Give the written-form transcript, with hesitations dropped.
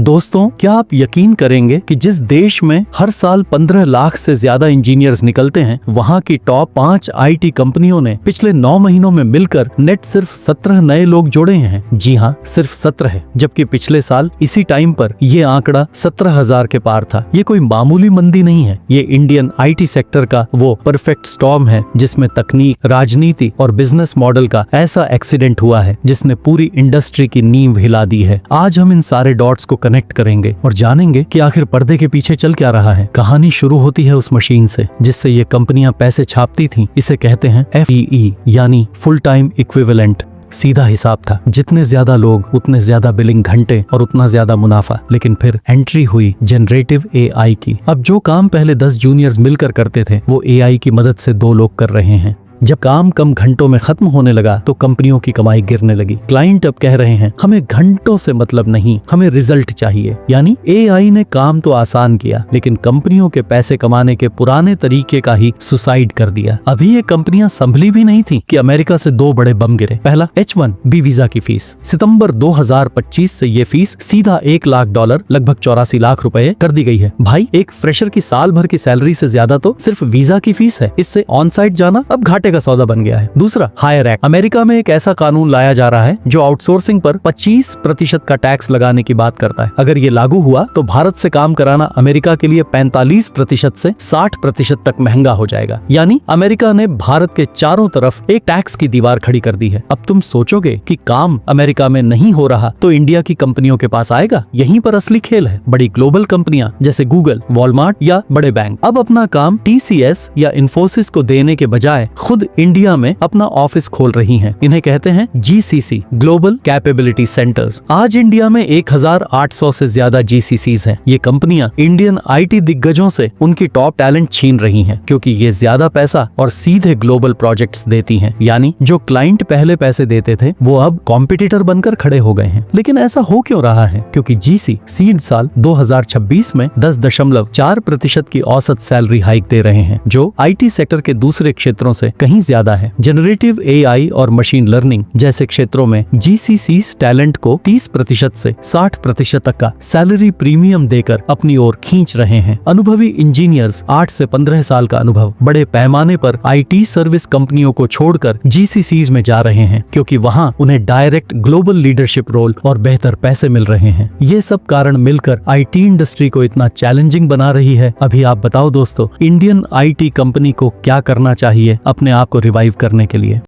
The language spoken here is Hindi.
दोस्तों, क्या आप यकीन करेंगे कि जिस देश में हर साल 15 लाख से ज्यादा इंजीनियर्स निकलते हैं, वहाँ की टॉप 5 आईटी कंपनियों ने पिछले 9 महीनों में मिलकर नेट सिर्फ 17 नए लोग जोड़े हैं। जी हाँ, सिर्फ 17 है, जबकि पिछले साल इसी टाइम पर ये आंकड़ा 17,000 के पार था। ये कोई मामूली मंदी नहीं है, ये इंडियन आईटी सेक्टर का वो परफेक्ट स्टॉर्म है जिसमें तकनीक, राजनीति और बिजनेस मॉडल का ऐसा एक्सीडेंट हुआ है जिसने पूरी इंडस्ट्री की नींव हिला दी है। आज हम इन सारे डॉट्स को कनेक्ट करेंगे और जानेंगे कि आखिर पर्दे के पीछे चल क्या रहा है। कहानी शुरू होती है उस मशीन से जिससे ये कंपनियां पैसे छापती थीं। इसे कहते हैं FTE यानी फुल टाइम इक्विवेलेंट। सीधा हिसाब था, जितने ज्यादा लोग उतने ज्यादा बिलिंग घंटे और उतना ज्यादा मुनाफा। लेकिन फिर एंट्री हुई जनरेटिव AI की। अब जो काम पहले 10 जूनियर्स मिलकर करते थे, वो AI की मदद से 2 लोग कर रहे हैं। जब काम कम घंटों में खत्म होने लगा तो कंपनियों की कमाई गिरने लगी। क्लाइंट अब कह रहे हैं, हमें घंटों से मतलब नहीं, हमें रिजल्ट चाहिए। यानी AI ने काम तो आसान किया, लेकिन कंपनियों के पैसे कमाने के पुराने तरीके का ही सुसाइड कर दिया। अभी ये कंपनियां संभली भी नहीं थी कि अमेरिका से 2 बड़े बम गिरे। पहला, H1B वीजा की फीस। सितंबर 2025 से ये फीस सीधा $1 लाख, लगभग 84 लाख रुपए कर दी गई है। भाई, एक फ्रेशर की साल भर की सैलरी से ज्यादा तो सिर्फ वीजा की फीस है। इससे ऑन साइट जाना अब घाटे का सौदा बन गया है। दूसरा, हायर एक्ट। अमेरिका में एक ऐसा कानून लाया जा रहा है जो आउटसोर्सिंग पर 25% का टैक्स लगाने की बात करता है। अगर ये लागू हुआ तो भारत से काम कराना अमेरिका के लिए 45% से 60% तक महंगा हो जाएगा। यानी अमेरिका ने भारत के चारों तरफ एक टैक्स की दीवार खड़ी कर दी है। अब तुम सोचोगे कि काम अमेरिका में नहीं हो रहा तो इंडिया की कंपनियों के पास आएगा। यहीं पर असली खेल है। बड़ी ग्लोबल कंपनियां जैसे गूगल, वॉलमार्ट या बड़े बैंक अब अपना काम TCS या इन्फोसिस को देने के बजाय खुद इंडिया में अपना ऑफिस खोल रही हैं। इन्हें कहते हैं GCC, ग्लोबल कैपेबिलिटी सेंटर्स। आज इंडिया में 1800 से ज्यादा GCCs हैं। ये कंपनियां इंडियन IT दिग्गजों से उनकी टॉप टैलेंट छीन रही हैं, क्योंकि ये ज्यादा पैसा और सीधे ग्लोबल प्रोजेक्ट्स देती हैं। यानी जो क्लाइंट पहले पैसे देते थे, वो अब कॉम्पिटिटर बनकर खड़े हो गए हैं। लेकिन ऐसा हो क्यों रहा है? क्योंकि GC सीड साल 2026 में 10.4% की औसत सैलरी हाइक दे रहे हैं, जो IT सेक्टर के दूसरे क्षेत्रों से कहीं ज्यादा है। जनरेटिव AI और मशीन लर्निंग जैसे क्षेत्रों में GCCs टैलेंट को 30% से 60% तक का सैलरी प्रीमियम देकर अपनी ओर खींच रहे हैं। अनुभवी इंजीनियर्स 8 से 15 साल का अनुभव बड़े पैमाने पर IT सर्विस कंपनियों को छोड़कर GCCs में जा रहे हैं, क्योंकि वहां उन्हें डायरेक्ट ग्लोबल लीडरशिप रोल और बेहतर पैसे मिल रहे हैं। ये सब कारण मिलकर IT इंडस्ट्री को इतना चैलेंजिंग बना रही है। अभी आप बताओ दोस्तों, इंडियन IT कंपनी को क्या करना चाहिए अपने आप को रिवाइव करने के लिए?